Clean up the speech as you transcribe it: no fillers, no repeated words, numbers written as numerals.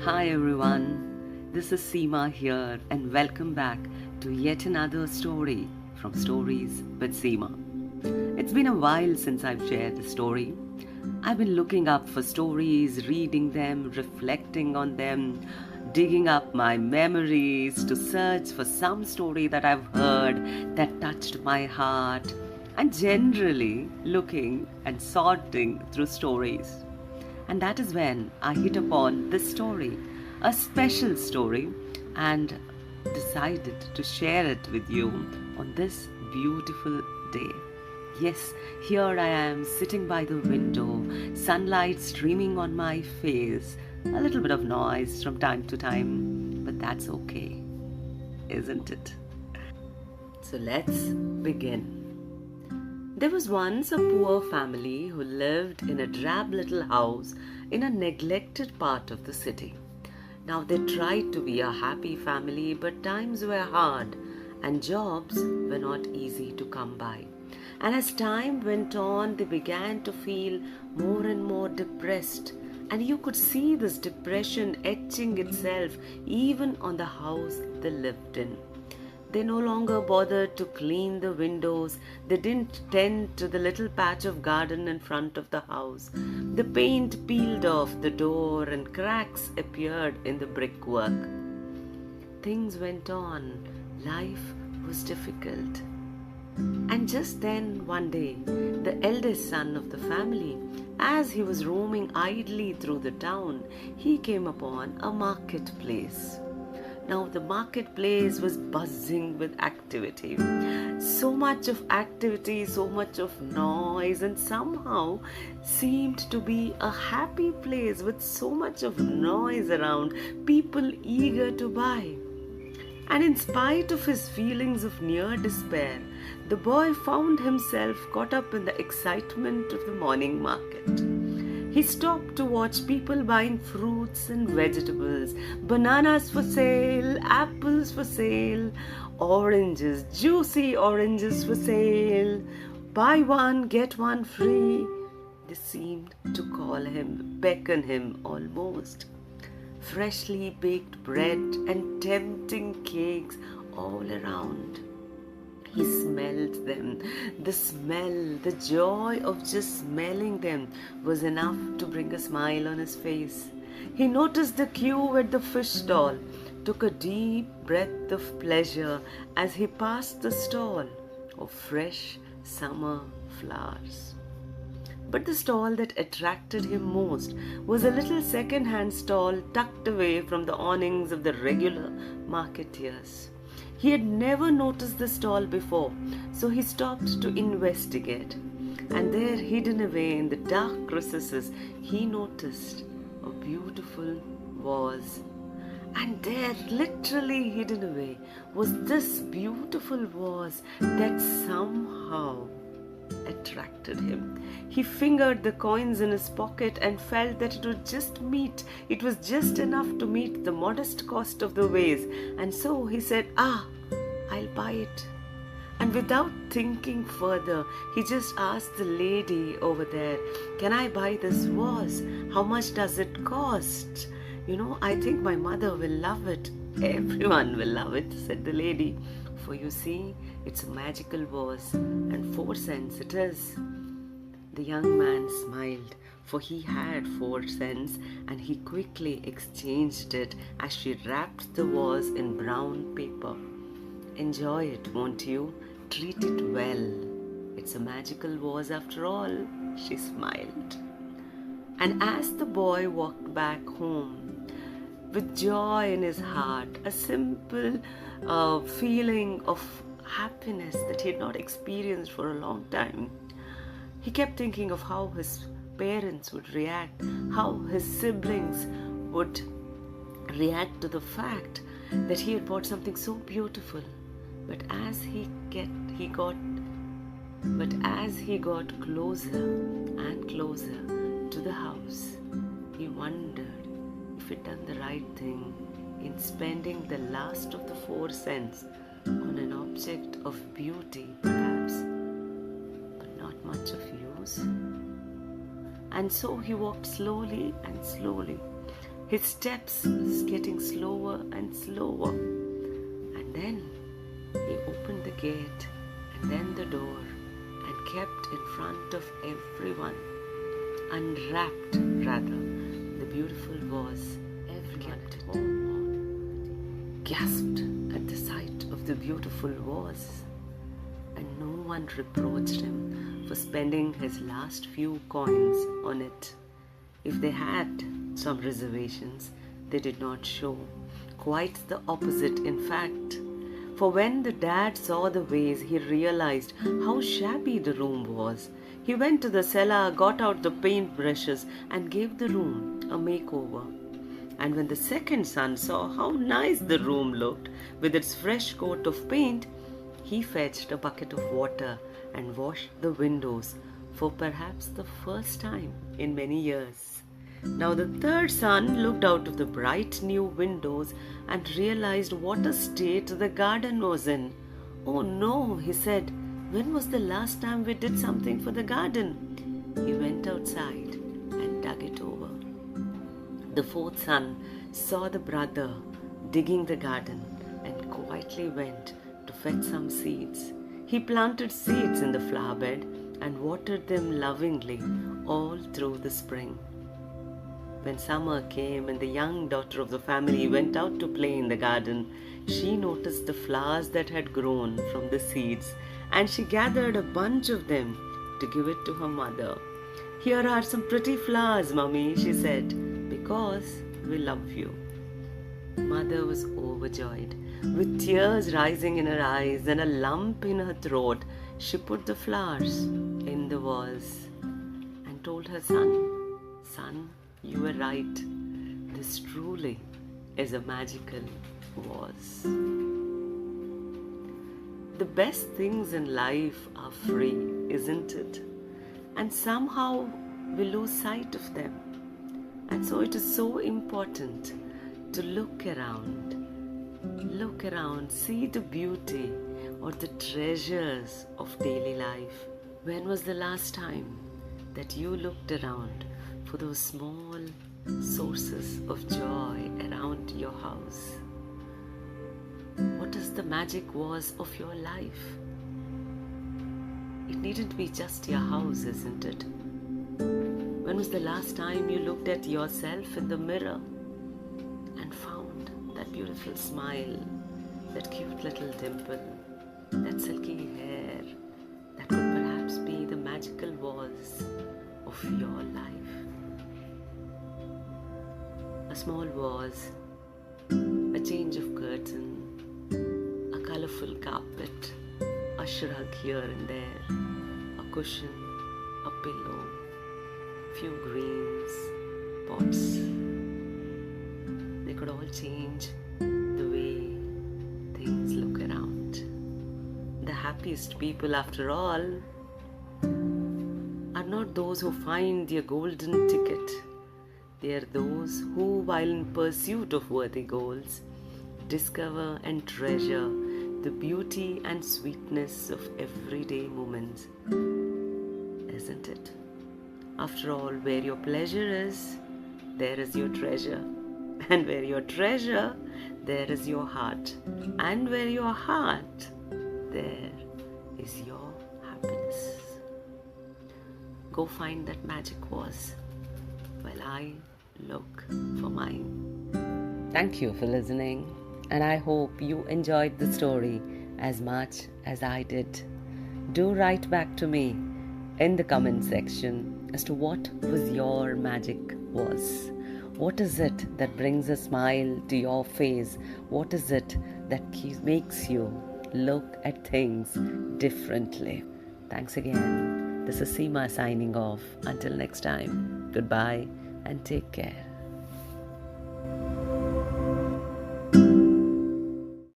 Hi everyone, this is Seema here and welcome back to yet another story from Stories with Seema. It's been a while since I've shared a story. I've been looking up for stories, reading them, reflecting on them, digging up my memories to search for some story that I've heard that touched my heart, and generally looking and sorting through stories. And that is when I hit upon this story, a special story, and decided to share it with you on this beautiful day. Yes, here I am sitting by the window, sunlight streaming on my face, a little bit of noise from time to time, but that's okay, isn't it? So let's begin. There was once a poor family who lived in a drab little house in a neglected part of the city. Now they tried to be a happy family, but times were hard and jobs were not easy to come by. And as time went on, they began to feel more and more depressed. And you could see this depression etching itself even on the house they lived in. They no longer bothered to clean the windows. They didn't tend to the little patch of garden in front of the house. The paint peeled off the door and cracks appeared in the brickwork. Things went on. Life was difficult. And just then, one day, the eldest son of the family, as he was roaming idly through the town, he came upon a marketplace. Now the marketplace was buzzing with activity. So much of activity, so much of noise, and somehow seemed to be a happy place with so much of noise around, people eager to buy. And in spite of his feelings of near despair, the boy found himself caught up in the excitement of the morning market. He stopped to watch people buying fruits and vegetables, bananas for sale, apples for sale, oranges, juicy oranges for sale, buy one, get one free. They seemed to call him, beckon him almost. Freshly baked bread and tempting cakes all around. He smelled them. The smell, the joy of just smelling them was enough to bring a smile on his face. He noticed the queue at the fish stall, took a deep breath of pleasure as he passed the stall of fresh summer flowers. But the stall that attracted him most was a little second-hand stall tucked away from the awnings of the regular marketeers. He had never noticed the stall before, so he stopped to investigate. And there, hidden away in the dark recesses, he noticed a beautiful vase. And there, literally hidden away, was this beautiful vase that somehow attracted him. He fingered the coins in his pocket and felt that it was just enough to meet the modest cost of the vase. And so he said, I'll buy it. And without thinking further, he just asked the lady over there, can I buy this vase? How much does it cost? I think my mother will love it. Everyone will love it, said the lady. For you see, it's a magical vase, and 4 cents it is. The young man smiled, for he had 4 cents, and he quickly exchanged it as she wrapped the vase in brown paper. Enjoy it, won't you? Treat it well. It's a magical vase after all, she smiled. And as the boy walked back home, with joy in his heart, a simple feeling of happiness that he had not experienced for a long time, he kept thinking of how his parents would react, how his siblings would react to the fact that he had bought something so beautiful. But as he got closer and closer to the house, he wondered if he'd done the right thing in spending the last of the 4 cents on an object of beauty, perhaps, but not much of use. And so he walked slowly and slowly His steps was getting slower and slower. And then he opened the gate and then the door and kept in front of everyone, unwrapped rather, the beautiful vase. Everyone at home gasped at the sight of the beautiful vase, and no one reproached him for spending his last few coins on it. If they had some reservations, they did not show. Quite the opposite, in fact. For when the dad saw the vase, he realized how shabby the room was. He went to the cellar, got out the paint brushes, and gave the room a makeover. And when the second son saw how nice the room looked with its fresh coat of paint, he fetched a bucket of water and washed the windows for perhaps the first time in many years. Now the third son looked out of the bright new windows and realized what a state the garden was in. "Oh no," he said, "when was the last time we did something for the garden?" He went outside and dug it over. The fourth son saw the brother digging the garden and quietly went to fetch some seeds. He planted seeds in the flower bed and watered them lovingly all through the spring. When summer came and the young daughter of the family went out to play in the garden, she noticed the flowers that had grown from the seeds, and she gathered a bunch of them to give it to her mother. "Here are some pretty flowers, Mummy," she said, "because we love you." Mother was overjoyed. With tears rising in her eyes and a lump in her throat, she put the flowers in the vase and told her son, "Son, you were right. This truly is a magical vase." The best things in life are free, isn't it? And somehow we lose sight of them. And so it is so important to look around, see the beauty or the treasures of daily life. When was the last time that you looked around for those small sources of joy around your house? What is the magic vase of your life? It needn't be just your house, isn't it? When was the last time you looked at yourself in the mirror and found that beautiful smile, that cute little dimple, that silky hair that could perhaps be the magical vase of your life? A small vase, a change of curtain, a colorful carpet, a shrug here and there, a cushion, a pillow, few greens, pots. They could all change the way things look around. The happiest people, after all, are not those who find their golden ticket. They are those who, while in pursuit of worthy goals, discover and treasure the beauty and sweetness of everyday moments. Isn't it? After all, where your pleasure is, there is your treasure. And where your treasure, there is your heart. And where your heart, there is your happiness. Go find that magic vase while I look for mine. Thank you for listening, and I hope you enjoyed the story as much as I did. Do write back to me in the comment section as to what was your magic vase. What is it that brings a smile to your face? What is it that makes you look at things differently? Thanks again. This is Seema signing off. Until next time, goodbye and take care.